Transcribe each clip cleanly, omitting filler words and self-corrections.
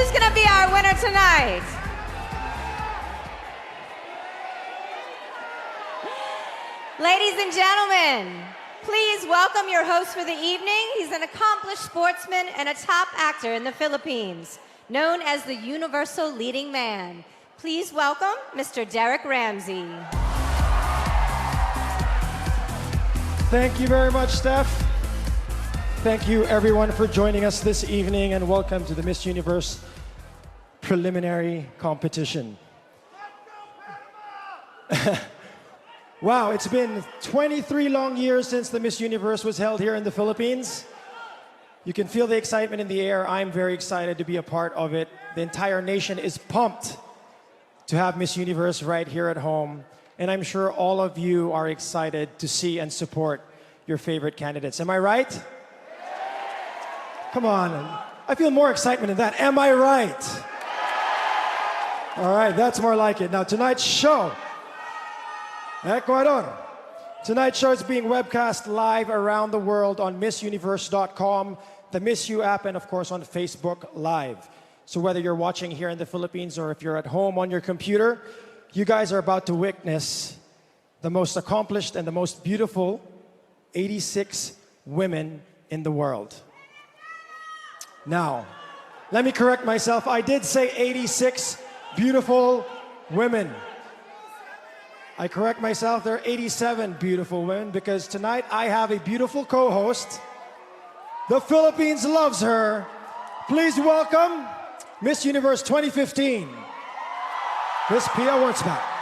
Who's gonna be our winner tonight? Ladies and gentlemen, please welcome your host for the evening. He's an accomplished sportsman and a top actor in the Philippines, known as the Universal Leading Man. Please welcome Mr. Derek Ramsey. Thank you very much, Steph. Thank you, everyone, for joining us this evening, and welcome to the Miss Universe preliminary competition. Wow, it's been 23 long years since the Miss Universe was held here in the Philippines. You can feel the excitement in the air. I'm very excited to be a part of it. The entire nation is pumped to have Miss Universe right here at home. And I'm sure all of you are excited to see and support your favorite candidates. Am I right? Come on. I feel more excitement in that. Am I right? All right, that's more like it. Now, tonight's show. Ecuador. Tonight's show is being webcast live around the world on MissUniverse.com, the Miss You app, and of course on Facebook Live. So whether you're watching here in the Philippines or if you're at home on your computer, you guys are about to witness the most accomplished and the most beautiful 86 women in the world. Now, let me correct myself. I did say 86 beautiful women. I correct myself, there are 87 beautiful women because tonight I have a beautiful co-host. The Philippines loves her. Please welcome Miss Universe 2015, Miss Pia Wurtzbach.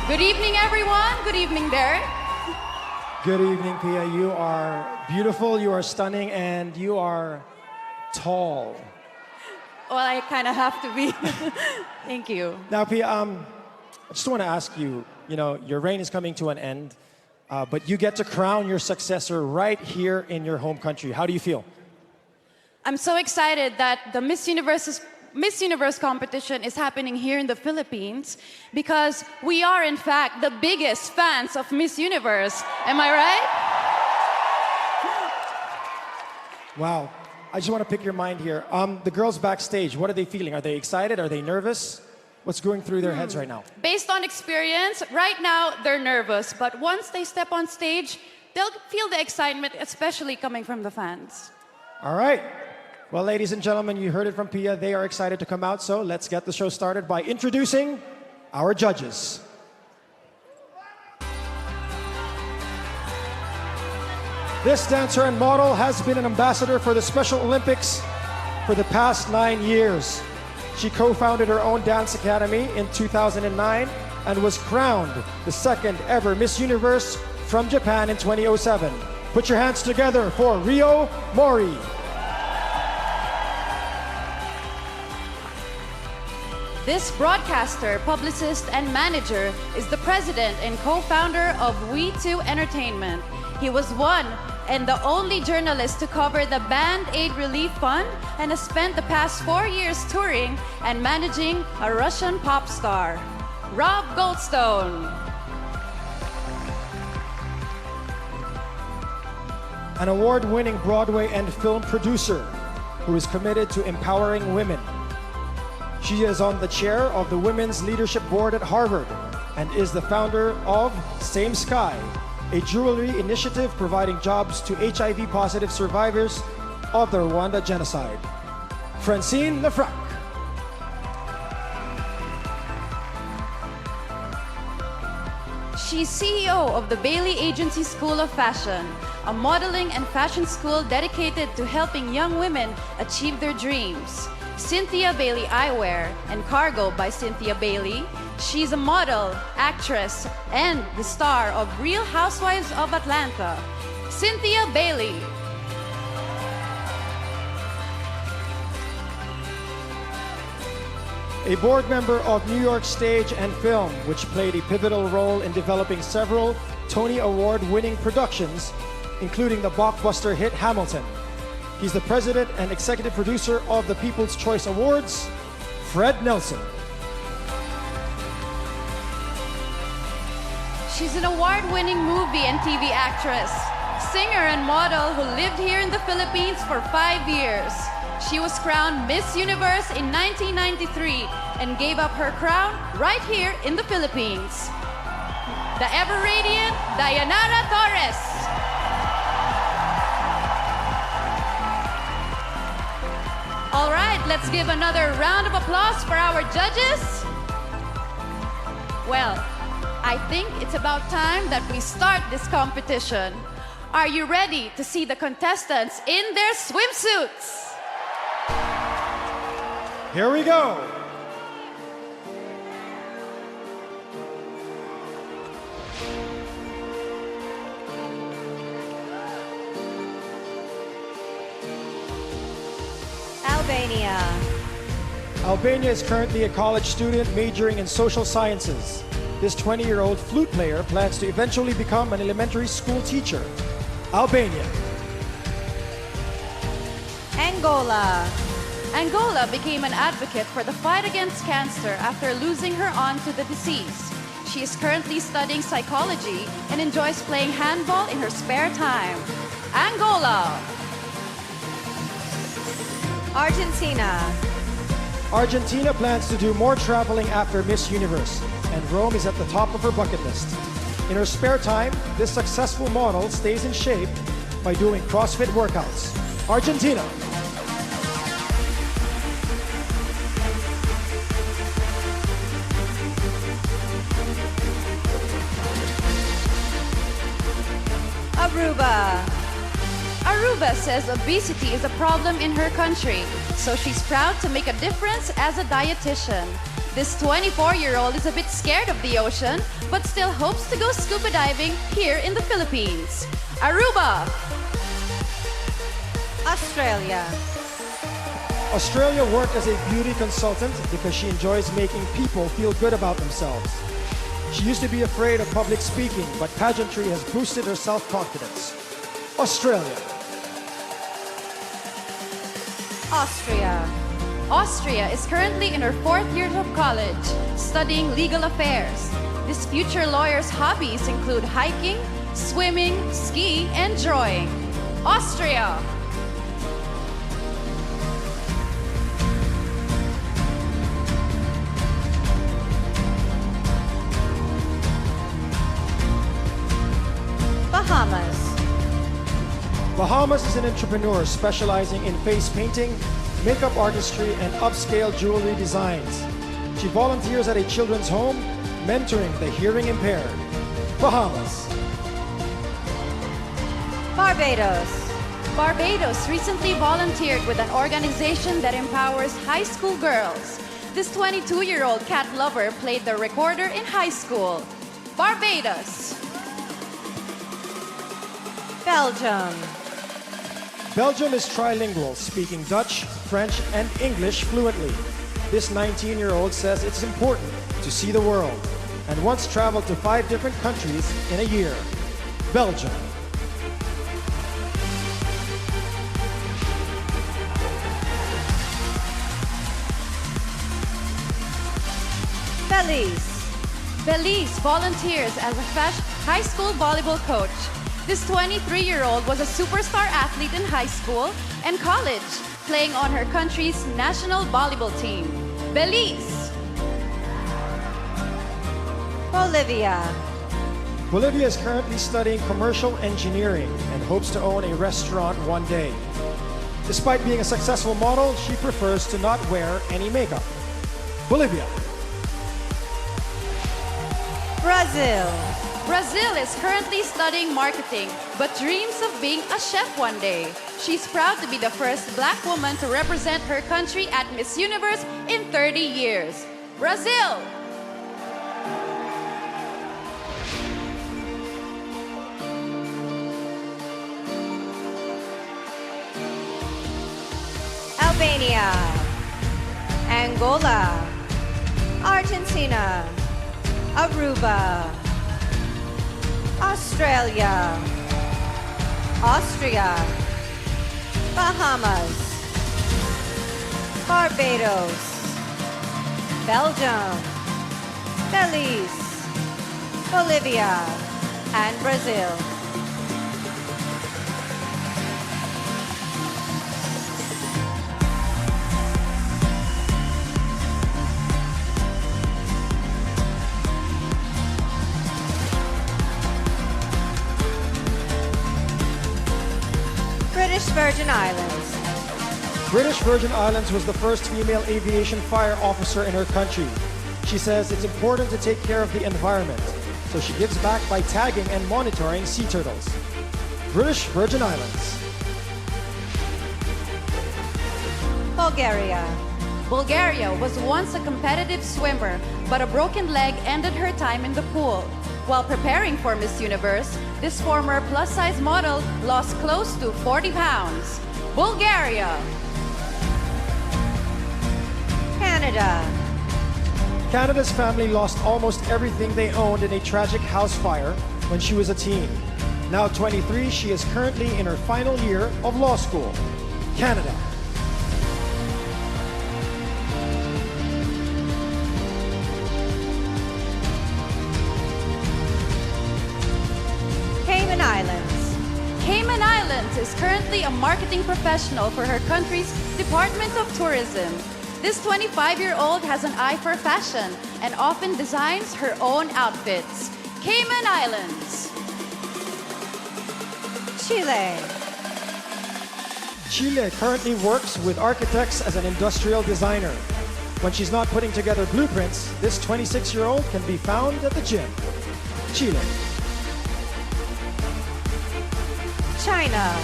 Good evening, everyone. Good evening, Derek. Good evening, Pia. You are beautiful, you are stunning, and you are tall. Well, I kind of have to be. Thank you. Now, Pia, I just want to ask you, your reign is coming to an end, but you get to crown your successor right here in your home country. How do you feel? I'm so excited that the Miss Universe competition is happening here in the Philippines because we are, in fact, the biggest fans of Miss Universe. Am I right? Wow. I just want to pick your mind here. The girls backstage, what are they feeling? Are they excited? Are they nervous? What's going through their heads right now? Based on experience, right now they're nervous, but once they step on stage, they'll feel the excitement, especially coming from the fans. All right. Well, ladies and gentlemen, you heard it from Pia. They are excited to come out, so let's get the show started by introducing our judges. This dancer and model has been an ambassador for the Special Olympics for the past 9 years. She co-founded her own dance academy in 2009 and was crowned the second ever Miss Universe from Japan in 2007. Put your hands together for Rio Mori. This broadcaster, publicist, and manager is the president and co-founder of We2 Entertainment. He was one and the only journalist to cover the Band Aid Relief Fund and has spent the past 4 years touring and managing a Russian pop star, Rob Goldstone. An award-winning Broadway and film producer who is committed to empowering women. She is on the chair of the Women's Leadership Board at Harvard and is the founder of Same Sky, a jewelry initiative providing jobs to HIV-positive survivors of the Rwanda genocide. Francine Lefrak. She's CEO of the Bailey Agency School of Fashion, a modeling and fashion school dedicated to helping young women achieve their dreams. Cynthia Bailey Eyewear and Cargo by Cynthia Bailey. She's a model, actress, and the star of Real Housewives of Atlanta. Cynthia Bailey. A board member of New York Stage and Film, which played a pivotal role in developing several Tony Award-winning productions, including the blockbuster hit Hamilton. He's the president and executive producer of the People's Choice Awards, Fred Nelson. She's an award-winning movie and TV actress, singer and model who lived here in the Philippines for 5 years. She was crowned Miss Universe in 1993 and gave up her crown right here in the Philippines. The ever-radiant Dayanara Torres. All right, let's give another round of applause for our judges. Well, I think it's about time that we start this competition. Are you ready to see the contestants in their swimsuits? Here we go. Albania. Albania is currently a college student majoring in social sciences. This 20-year-old flute player plans to eventually become an elementary school teacher. Albania. Angola. Angola became an advocate for the fight against cancer after losing her aunt to the disease. She is currently studying psychology and enjoys playing handball in her spare time. Angola. Argentina. Argentina plans to do more traveling after Miss Universe, and Rome is at the top of her bucket list. In her spare time, this successful model stays in shape by doing CrossFit workouts. Argentina. Aruba. Aruba says obesity is a problem in her country, so she's proud to make a difference as a dietitian. This 24-year-old is a bit scared of the ocean, but still hopes to go scuba diving here in the Philippines. Aruba. Australia. Australia worked as a beauty consultant because she enjoys making people feel good about themselves. She used to be afraid of public speaking, but pageantry has boosted her self-confidence. Australia. Austria. Austria is currently in her 4th year of college, studying legal affairs. This future lawyer's hobbies include hiking, swimming, ski, and drawing. Austria. Bahamas. Bahamas is an entrepreneur specializing in face painting, makeup artistry, and upscale jewelry designs. She volunteers at a children's home, mentoring the hearing impaired. Bahamas. Barbados. Barbados recently volunteered with an organization that empowers high school girls. This 22-year-old cat lover played the recorder in high school. Barbados. Belgium. Belgium is trilingual, speaking Dutch, French, and English fluently. This 19-year-old says it's important to see the world and once traveled to 5 different countries in a year. Belgium. Belize. Belize volunteers as a high school volleyball coach. This 23-year-old was a superstar athlete in high school and college, playing on her country's national volleyball team. Belize. Bolivia. Bolivia is currently studying commercial engineering and hopes to own a restaurant one day. Despite being a successful model, she prefers to not wear any makeup. Bolivia. Brazil. Brazil is currently studying marketing, but dreams of being a chef one day. She's proud to be the first Black woman to represent her country at Miss Universe in 30 years. Brazil! Albania. Angola. Argentina. Aruba. Australia. Austria, Bahamas, Barbados, Belgium, Belize, Bolivia, and Brazil. British Virgin Islands. British Virgin Islands was the first female aviation fire officer in her country. She says it's important to take care of the environment, so she gives back by tagging and monitoring sea turtles. British Virgin Islands. Bulgaria. Bulgaria was once a competitive swimmer, but a broken leg ended her time in the pool. While preparing for Miss Universe, this former plus-size model lost close to 40 pounds. Bulgaria. Canada. Canada's family lost almost everything they owned in a tragic house fire when she was a teen. Now 23, she is currently in her final year of law school. Canada. Cayman Islands. Cayman Islands is currently a marketing professional for her country's Department of Tourism. This 25-year-old has an eye for fashion and often designs her own outfits. Cayman Islands. Chile. Chile currently works with architects as an industrial designer. When she's not putting together blueprints, this 26-year-old can be found at the gym. Chile. China.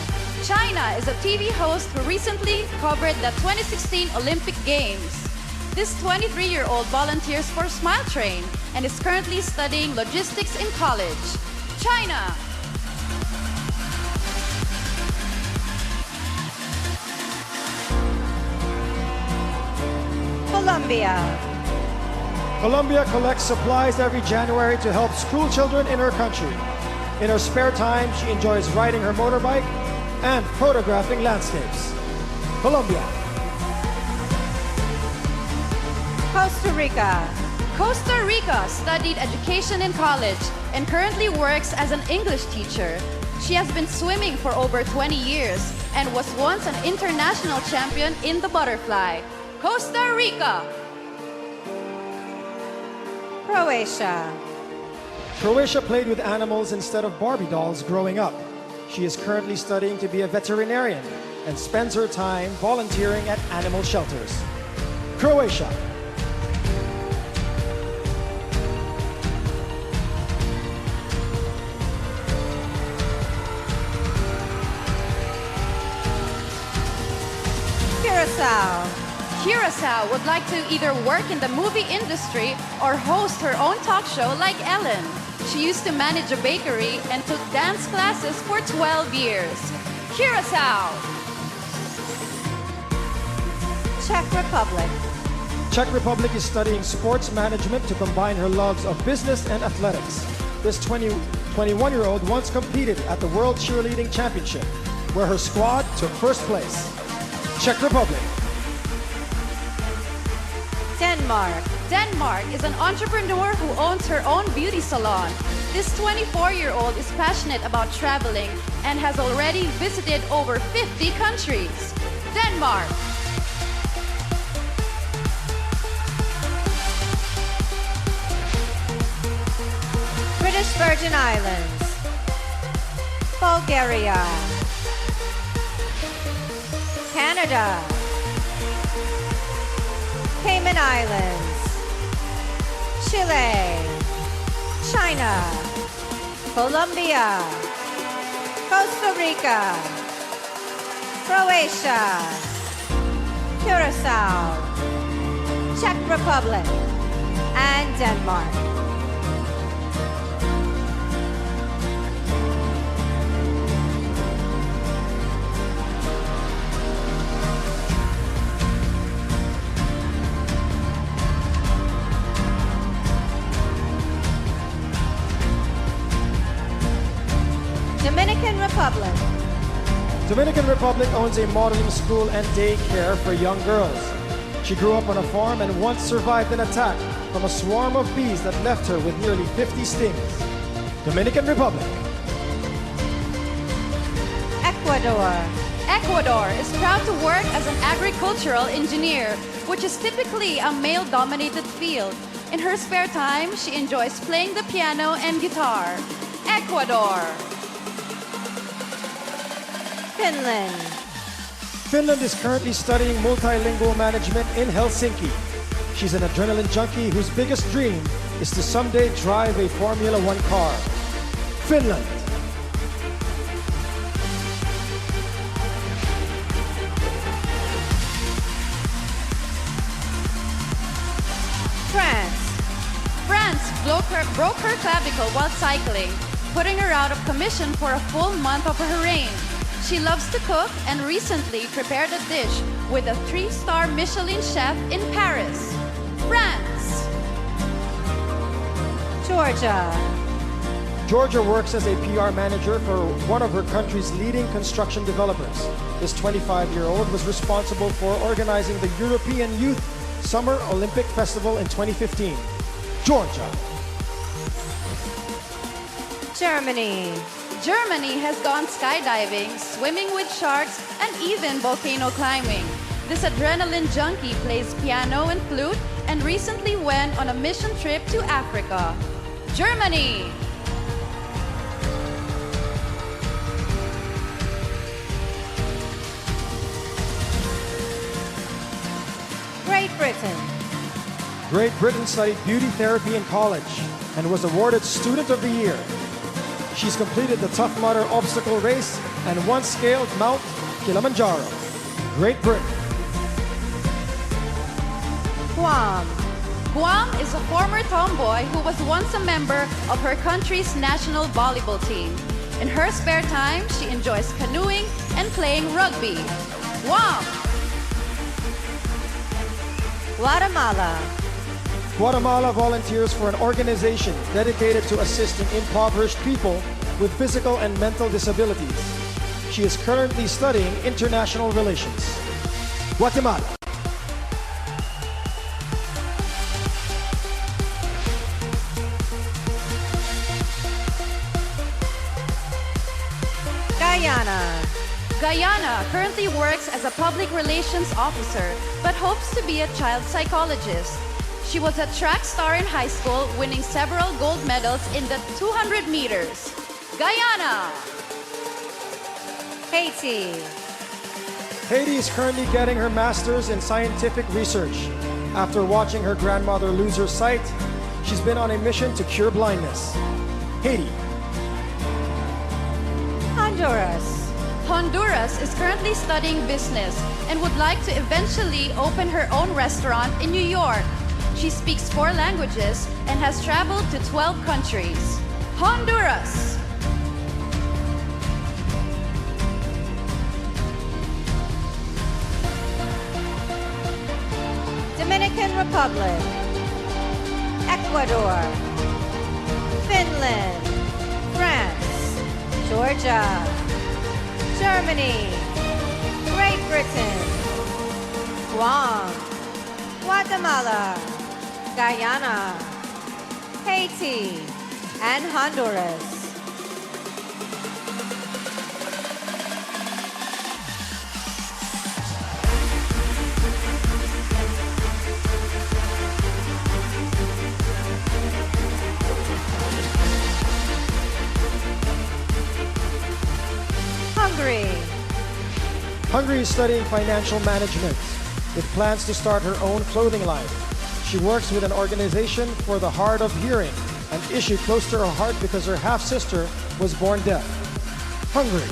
China is a TV host who recently covered the 2016 Olympic Games. This 23-year-old volunteers for Smile Train and is currently studying logistics in college. China. Colombia. Colombia collects supplies every January to help school children in her country. In her spare time, she enjoys riding her motorbike and photographing landscapes. Colombia. Costa Rica. Costa Rica studied education in college and currently works as an English teacher. She has been swimming for over 20 years and was once an international champion in the butterfly. Costa Rica. Croatia. Croatia played with animals instead of Barbie dolls growing up. She is currently studying to be a veterinarian and spends her time volunteering at animal shelters. Croatia. Curacao. Curacao would like to either work in the movie industry or host her own talk show like Ellen. She used to manage a bakery and took dance classes for 12 years. Curacao. Czech Republic. Czech Republic is studying sports management to combine her loves of business and athletics. This 21-year-old once competed at the World Cheerleading Championship, where her squad took first place. Czech Republic. Denmark. Denmark is an entrepreneur who owns her own beauty salon. This 24-year-old is passionate about traveling and has already visited over 50 countries. Denmark. British Virgin Islands. Bulgaria. Canada. Cayman Islands. Chile. China. Colombia. Costa Rica. Croatia. Curacao. Czech Republic. And Denmark. Dominican Republic. Dominican Republic owns a modeling school and daycare for young girls. She grew up on a farm and once survived an attack from a swarm of bees that left her with nearly 50 stings. Dominican Republic. Ecuador. Ecuador is proud to work as an agricultural engineer, which is typically a male-dominated field. In her spare time, she enjoys playing the piano and guitar. Ecuador. Finland. Finland is currently studying multilingual management in Helsinki. She's an adrenaline junkie whose biggest dream is to someday drive a Formula One car. Finland. France. France broke her clavicle while cycling, putting her out of commission for a full month of her reign. She loves to cook and recently prepared a dish with a 3-star Michelin chef in Paris. France. Georgia. Georgia works as a PR manager for one of her country's leading construction developers. This 25-year-old was responsible for organizing the European Youth Summer Olympic Festival in 2015. Georgia. Germany. Germany has gone skydiving, swimming with sharks, and even volcano climbing. This adrenaline junkie plays piano and flute and recently went on a mission trip to Africa. Germany. Great Britain. Great Britain studied beauty therapy in college and was awarded Student of the Year. She's completed the Tough Mudder obstacle race and once scaled Mount Kilimanjaro. Great Britain. Guam. Guam is a former tomboy who was once a member of her country's national volleyball team. In her spare time, she enjoys canoeing and playing rugby. Guam. Guatemala. Guatemala volunteers for an organization dedicated to assisting impoverished people with physical and mental disabilities. She is currently studying international relations. Guatemala. Guyana. Guyana currently works as a public relations officer but hopes to be a child psychologist. She was a track star in high school, winning several gold medals in the 200 meters. Guyana. Haiti. Haiti is currently getting her master's in scientific research. After watching her grandmother lose her sight, she's been on a mission to cure blindness. Haiti. Honduras. Honduras is currently studying business and would like to eventually open her own restaurant in New York. She speaks 4 languages and has traveled to 12 countries. Honduras. Dominican Republic. Ecuador. Finland. France. Georgia. Germany. Great Britain. Guam. Guatemala. Guyana, Haiti, and Honduras. Hungary. Hungary is studying financial management with plans to start her own clothing line. She works with an organization for the hard of hearing, an issue close to her heart because her half-sister was born deaf. Hungary.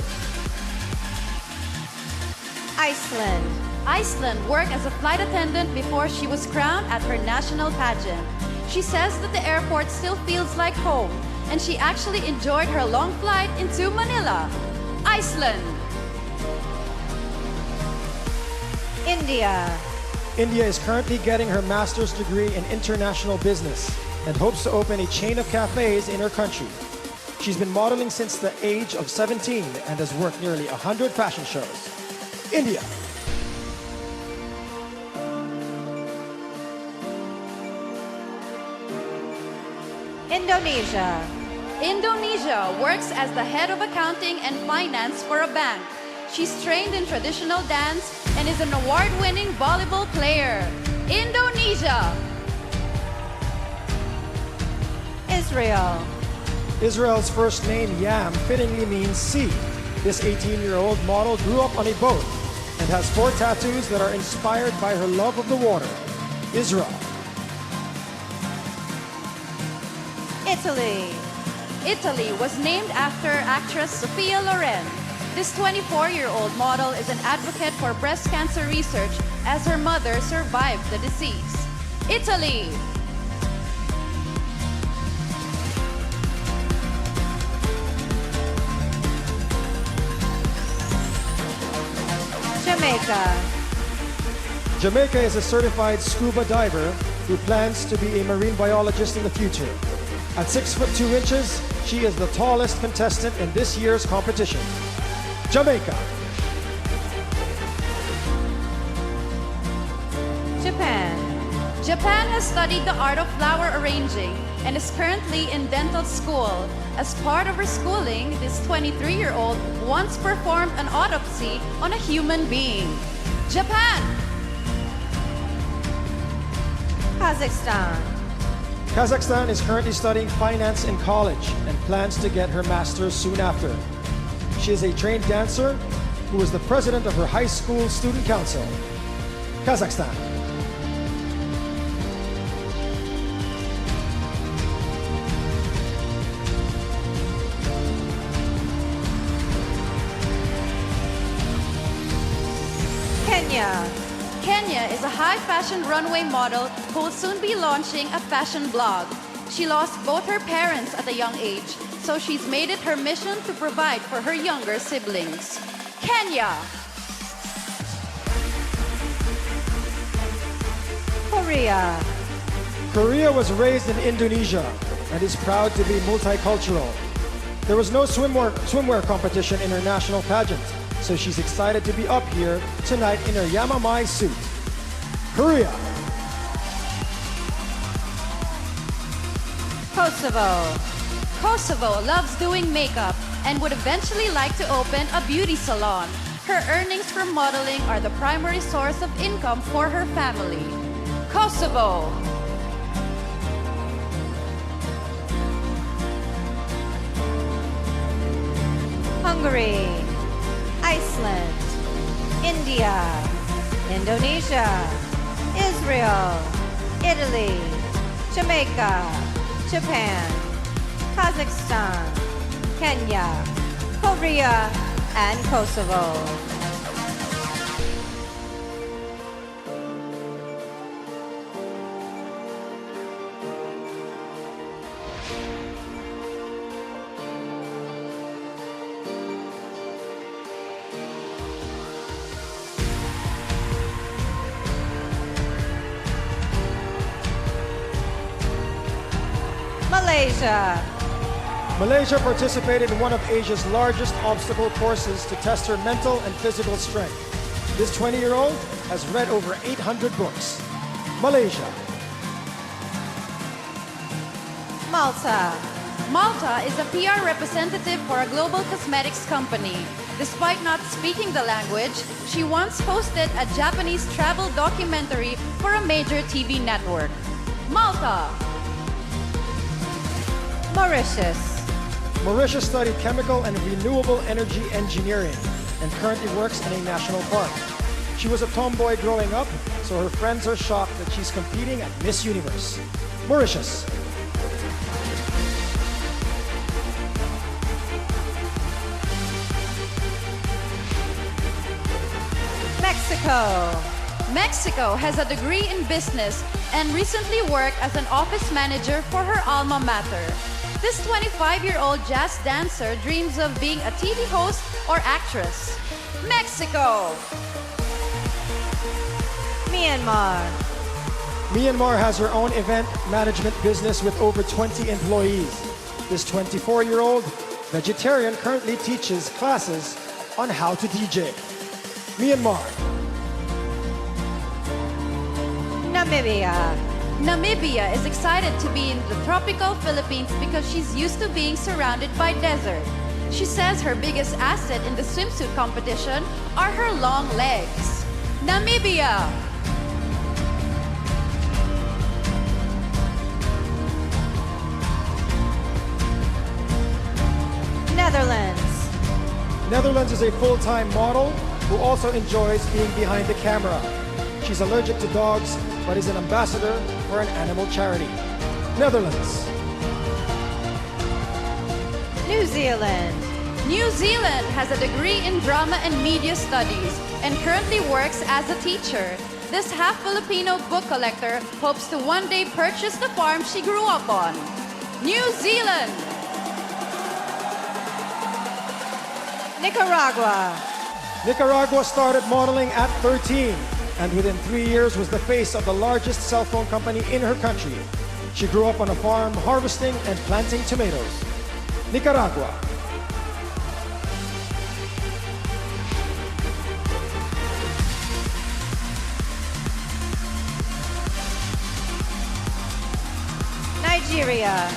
Iceland. Iceland worked as a flight attendant before she was crowned at her national pageant. She says that the airport still feels like home, and she actually enjoyed her long flight into Manila. Iceland. India. India is currently getting her master's degree in international business and hopes to open a chain of cafes in her country. She's been modeling since the age of 17 and has worked nearly 100 fashion shows. India. Indonesia. Indonesia works as the head of accounting and finance for a bank. She's trained in traditional dance and is an award-winning volleyball player. Indonesia. Israel. Israel's first name, Yam, fittingly means sea. This 18-year-old model grew up on a boat and has 4 tattoos that are inspired by her love of the water. Israel. Italy. Italy was named after actress Sophia Loren. This 24-year-old model is an advocate for breast cancer research as her mother survived the disease. Italy. Jamaica. Jamaica is a certified scuba diver who plans to be a marine biologist in the future. At 6 foot 2 inches, she is the tallest contestant in this year's competition. Jamaica. Japan. Japan has studied the art of flower arranging and is currently in dental school. As part of her schooling, this 23-year-old once performed an autopsy on a human being. Japan. Kazakhstan. Kazakhstan is currently studying finance in college and plans to get her master's soon after. She is a trained dancer who is the president of her high school student council. Kazakhstan. Kenya. Kenya is a high fashion runway model who will soon be launching a fashion blog. She lost both her parents at a young age, so she's made it her mission to provide for her younger siblings. Kenya. Korea. Korea was raised in Indonesia and is proud to be multicultural. There was no swimwear competition in her national pageant, so she's excited to be up here tonight in her Yamamai suit. Korea. Kosovo. Kosovo loves doing makeup and would eventually like to open a beauty salon. Her earnings from modeling are the primary source of income for her family. Kosovo. Hungary. Iceland. India. Indonesia. Israel. Italy. Jamaica. Japan. Kazakhstan. Kenya. Korea. And Kosovo. Malaysia. Malaysia participated in one of Asia's largest obstacle courses to test her mental and physical strength. This 20-year-old has read over 800 books. Malaysia. Malta. Malta is a PR representative for a global cosmetics company. Despite not speaking the language, she once hosted a Japanese travel documentary for a major TV network. Malta. Mauritius. Mauritius studied chemical and renewable energy engineering and currently works in a national park. She was a tomboy growing up, so her friends are shocked that she's competing at Miss Universe. Mauritius. Mexico. Mexico has a degree in business and recently worked as an office manager for her alma mater. This 25-year-old jazz dancer dreams of being a TV host or actress. Mexico. Myanmar. Myanmar has her own event management business with over 20 employees. This 24-year-old vegetarian currently teaches classes on how to DJ. Myanmar. Namibia. Namibia is excited to be in the tropical Philippines because she's used to being surrounded by desert. She says her biggest asset in the swimsuit competition are her long legs. Namibia. Netherlands. Netherlands is a full-time model who also enjoys being behind the camera. She's allergic to dogs, but is an ambassador for an animal charity. Netherlands. New Zealand. New Zealand has a degree in drama and media studies and currently works as a teacher. This half-Filipino book collector hopes to one day purchase the farm she grew up on. New Zealand. Nicaragua. Nicaragua started modeling at 13 and within 3 years was the face of the largest cell phone company in her country. She grew up on a farm harvesting and planting tomatoes. Nicaragua. Nigeria.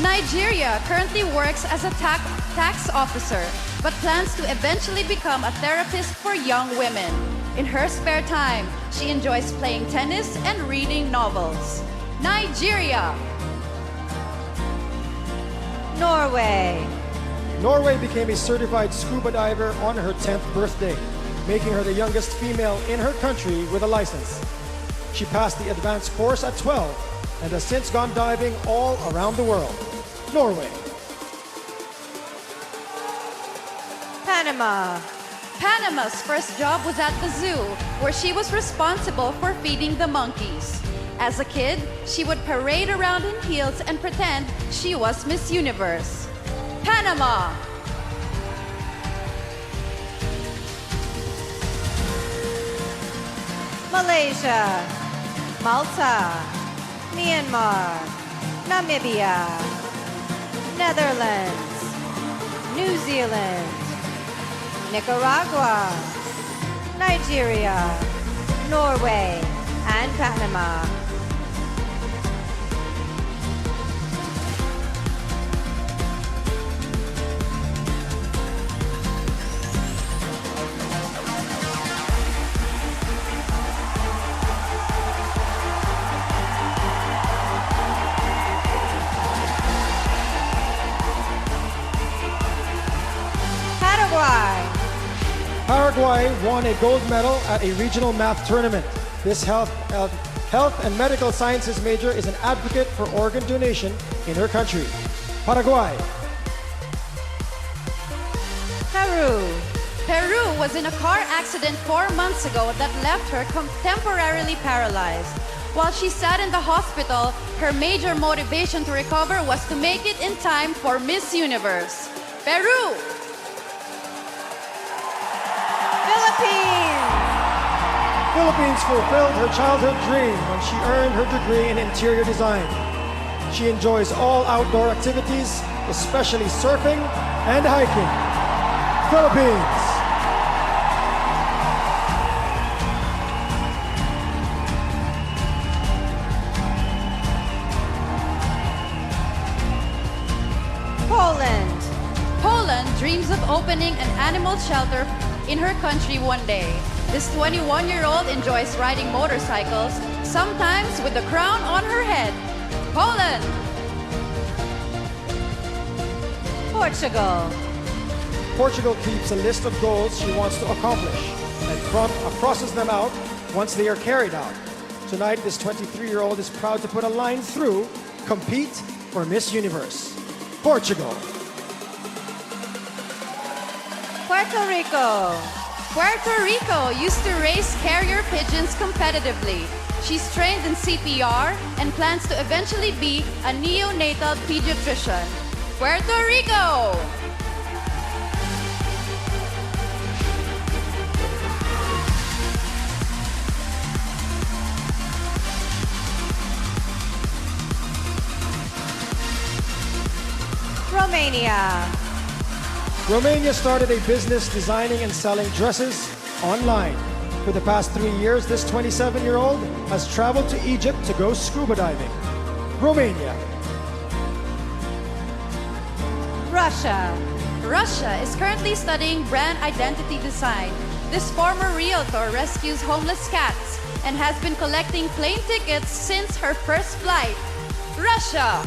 Nigeria currently works as a tax officer, but plans to eventually become a therapist for young women. In her spare time, she enjoys playing tennis and reading novels. Nigeria. Norway. Norway became a certified scuba diver on her 10th birthday, making her the youngest female in her country with a license. She passed the advanced course at 12 and has since gone diving all around the world. Norway. Panama. Panama's first job was at the zoo, where she was responsible for feeding the monkeys. As a kid, she would parade around in heels and pretend she was Miss Universe. Panama. Malaysia. Malta. Myanmar. Namibia. Netherlands. New Zealand. Nicaragua. Nigeria. Norway. And Panama. Paraguay won a gold medal at a regional math tournament. This health and medical sciences major is an advocate for organ donation in her country. Paraguay. Peru. Peru was in a car accident 4 months ago that left her temporarily paralyzed. While she sat in the hospital, her major motivation to recover was to make it in time for Miss Universe. Peru. Philippines fulfilled her childhood dream when she earned her degree in interior design. She enjoys all outdoor activities, especially surfing and hiking. Philippines. Poland. Poland dreams of opening an animal shelter in her country one day. This 21-year-old enjoys riding motorcycles, sometimes with the crown on her head. Poland. Portugal. Portugal keeps a list of goals she wants to accomplish and crosses them out once they are carried out. Tonight, this 23-year-old is proud to put a line through, compete for Miss Universe. Portugal. Puerto Rico. Puerto Rico used to raise carrier pigeons competitively. She's trained in CPR and plans to eventually be a neonatal pediatrician. Puerto Rico! Romania. Romania started a business designing and selling dresses online. For the past 3 years, this 27-year-old has traveled to Egypt to go scuba diving. Romania. Russia. Russia is currently studying brand identity design. This former realtor rescues homeless cats and has been collecting plane tickets since her first flight. Russia.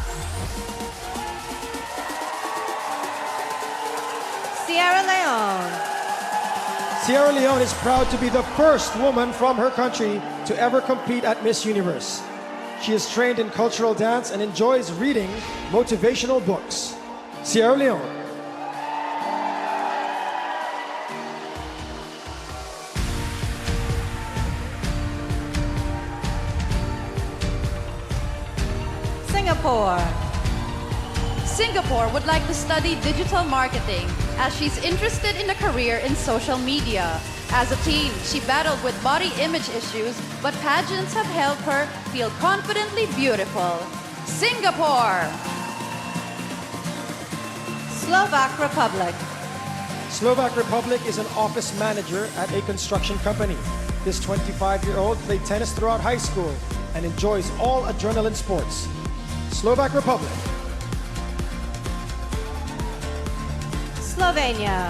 Sierra Leone. Sierra Leone is proud to be the first woman from her country to ever compete at Miss Universe. She is trained in cultural dance and enjoys reading motivational books. Sierra Leone. Singapore. Singapore would like to study digital marketing as she's interested in a career in social media. As a teen, she battled with body image issues, but pageants have helped her feel confidently beautiful. Singapore. Slovak Republic. Slovak Republic is an office manager at a construction company. This 25-year-old played tennis throughout high school and enjoys all adrenaline sports. Slovak Republic. Slovenia.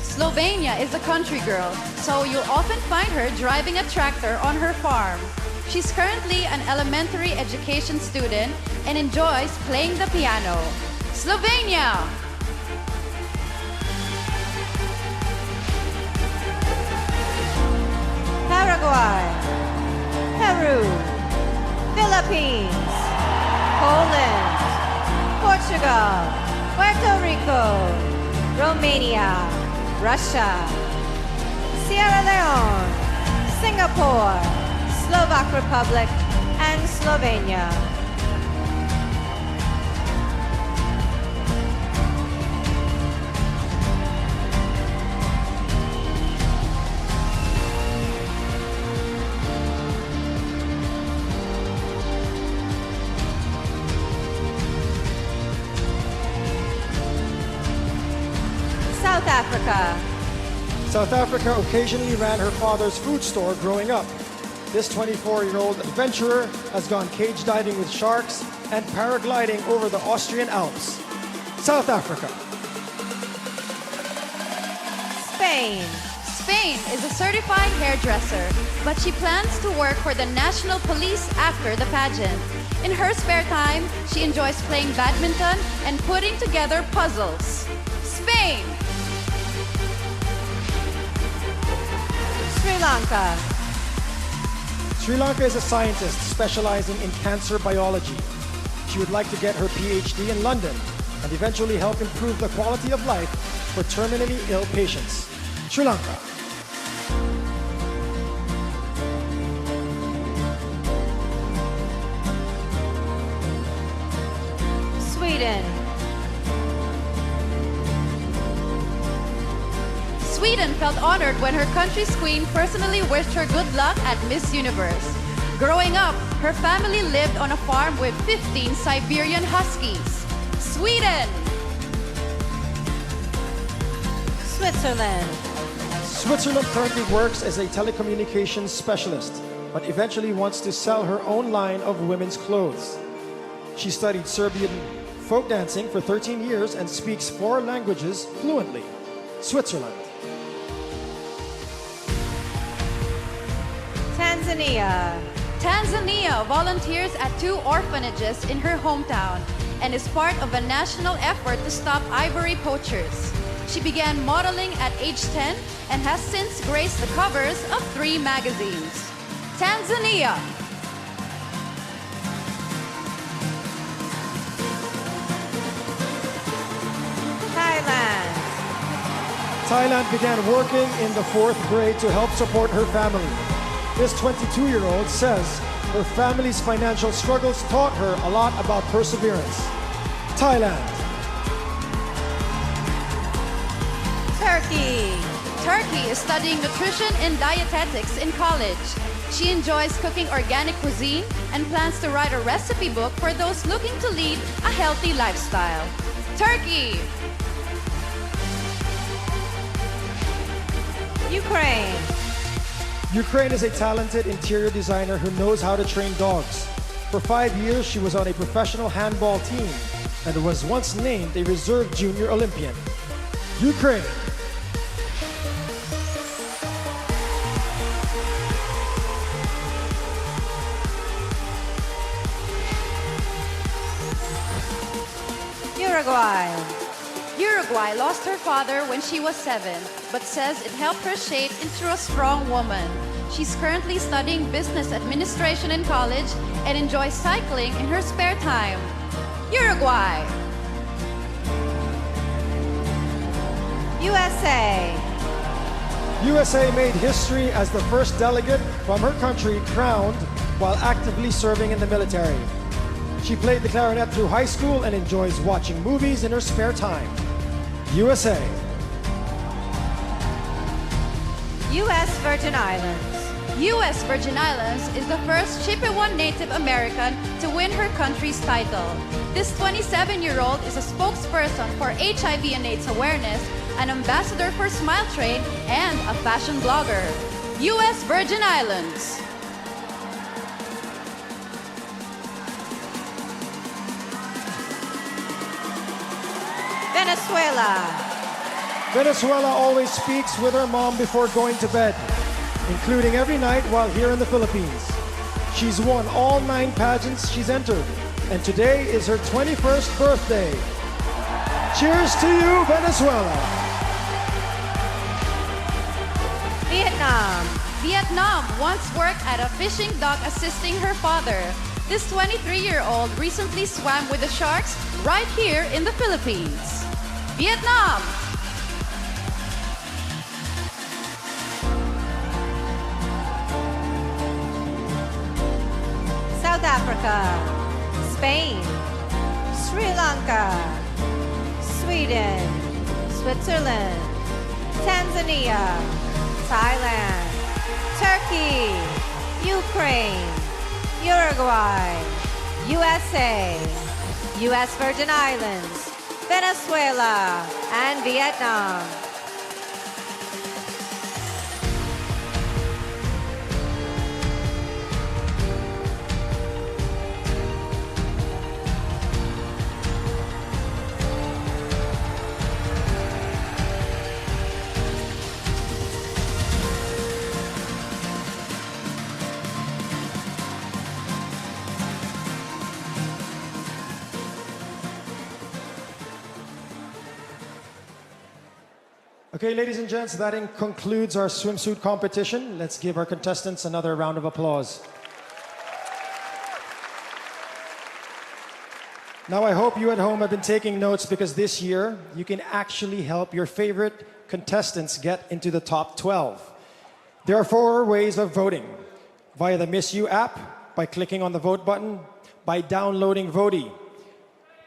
Slovenia is a country girl, so you'll often find her driving a tractor on her farm. She's currently an elementary education student and enjoys playing the piano. Slovenia. Paraguay. Peru. Philippines. Poland. Portugal. Puerto Rico. Romania. Russia. Sierra Leone. Singapore. Slovak Republic. And Slovenia. South Africa. South Africa occasionally ran her father's food store growing up. This 24-year-old adventurer has gone cage diving with sharks and paragliding over the Austrian Alps. South Africa. Spain. Spain is a certified hairdresser, but she plans to work for the national police after the pageant. In her spare time, she enjoys playing badminton and putting together puzzles. Spain. Sri Lanka. Sri Lanka is a scientist specializing in cancer biology. She would like to get her PhD in London and eventually help improve the quality of life for terminally ill patients. Sri Lanka. Sweden. Sweden felt honored when her country's queen personally wished her good luck at Miss Universe. Growing up, her family lived on a farm with 15 Siberian Huskies. Sweden. Switzerland. Switzerland currently works as a telecommunications specialist, but eventually wants to sell her own line of women's clothes. She studied Serbian folk dancing for 13 years and speaks 4 languages fluently. Switzerland. Tanzania. Tanzania volunteers at 2 orphanages in her hometown and is part of a national effort to stop ivory poachers. She began modeling at age 10 and has since graced the covers of 3 magazines. Tanzania. Thailand. Thailand began working in the 4th grade to help support her family. This 22-year-old says her family's financial struggles taught her a lot about perseverance. Thailand. Turkey. Turkey is studying nutrition and dietetics in college. She enjoys cooking organic cuisine and plans to write a recipe book for those looking to lead a healthy lifestyle. Turkey. Ukraine. Ukraine is a talented interior designer who knows how to train dogs. For 5 years, she was on a professional handball team and was once named a reserve junior Olympian. Ukraine. Uruguay. Uruguay lost her father when she was 7, but says it helped her shape into a strong woman. She's currently studying business administration in college and enjoys cycling in her spare time. Uruguay. USA. USA made history as the first delegate from her country crowned while actively serving in the military. She played the clarinet through high school and enjoys watching movies in her spare time. USA. U.S. Virgin Islands. U.S. Virgin Islands is the first Chippewa Native American to win her country's title. This 27-year-old is a spokesperson for HIV and AIDS awareness, an ambassador for Smile Train, and a fashion blogger. U.S. Virgin Islands. Venezuela. Venezuela always speaks with her mom before going to bed, including every night while here in the Philippines. She's won all 9 pageants she's entered, and today is her 21st birthday. Cheers to you, Venezuela! Vietnam. Vietnam once worked at a fishing dock assisting her father. This 23-year-old recently swam with the sharks right here in the Philippines. Vietnam. South Africa. Spain. Sri Lanka. Sweden. Switzerland. Tanzania. Thailand. Turkey. Ukraine. Uruguay. USA. U.S. Virgin Islands. Venezuela. And Vietnam. Okay, ladies and gents, that concludes our swimsuit competition. Let's give our contestants another round of applause. Now, I hope you at home have been taking notes because this year you can actually help your favorite contestants get into the top 12. There are 4 ways of voting: via the Miss You app, by clicking on the vote button, by downloading Voti,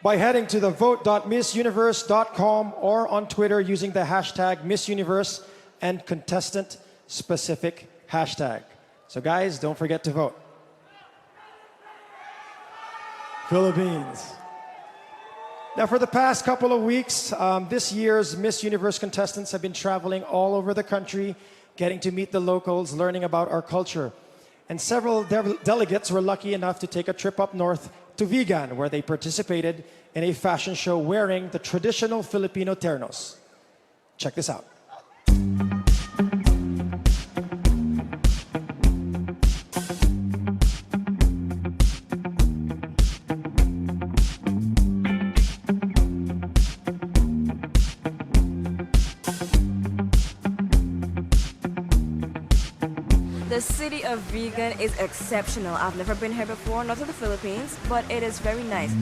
by heading to the vote.missuniverse.com, or on Twitter using the hashtag MissUniverse and contestant-specific hashtag. So guys, don't forget to vote. Philippines. Now, for the past couple of weeks, this year's Miss Universe contestants have been traveling all over the country, getting to meet the locals, learning about our culture. And several delegates were lucky enough to take a trip up north to Vigan, where they participated in a fashion show wearing the traditional Filipino ternos. Check this out. The city of Vigan is exceptional. I've never been here before, not to the Philippines, but it is very nice.